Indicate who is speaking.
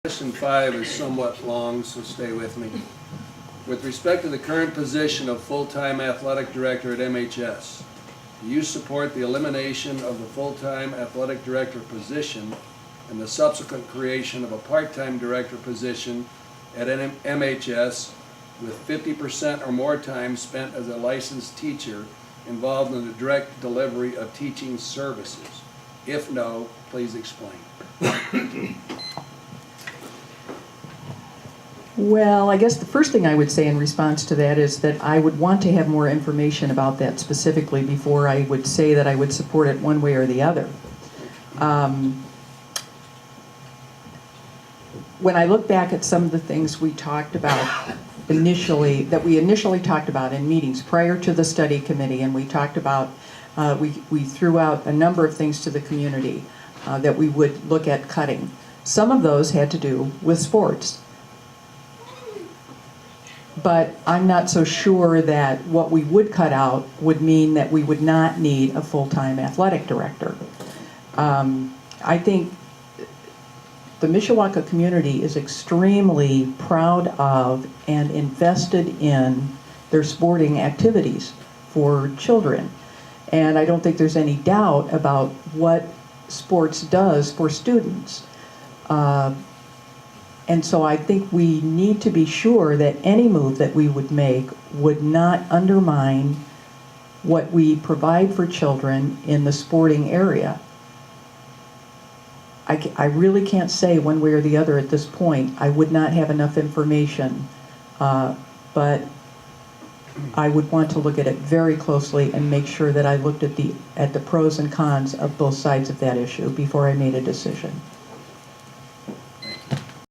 Speaker 1: Question 5 is somewhat long, so stay with me. With respect to the current position of full-time athletic director at MHS, do you support the elimination of the full-time athletic director position and the subsequent creation of a part-time director position at MHS with 50% or more time spent as a licensed teacher involved in the direct delivery of teaching services? If no, please explain.
Speaker 2: Well, I guess the first thing I would say in response to that is that I would want to have more information about that specifically before I would say that I would support it one way or the other. When I look back at some of the things we talked about initially, that we initially talked about in meetings prior to the study committee, and we talked about, we threw out a number of things to the community that we would look at cutting. Some of those had to do with sports. But I'm not so sure that what we would cut out would mean that we would not need a full-time athletic director. I think the Mishawaka community is extremely proud of and invested in their sporting activities for children. And I don't think there's any doubt about what sports does for students. And so I think we need to be sure that any move that we would make would not undermine what we provide for children in the sporting area. I really can't say one way or the other at this point. I would not have enough information, but I would want to look at it very closely and make sure that I looked at the pros and cons of both sides of that issue before I made a decision.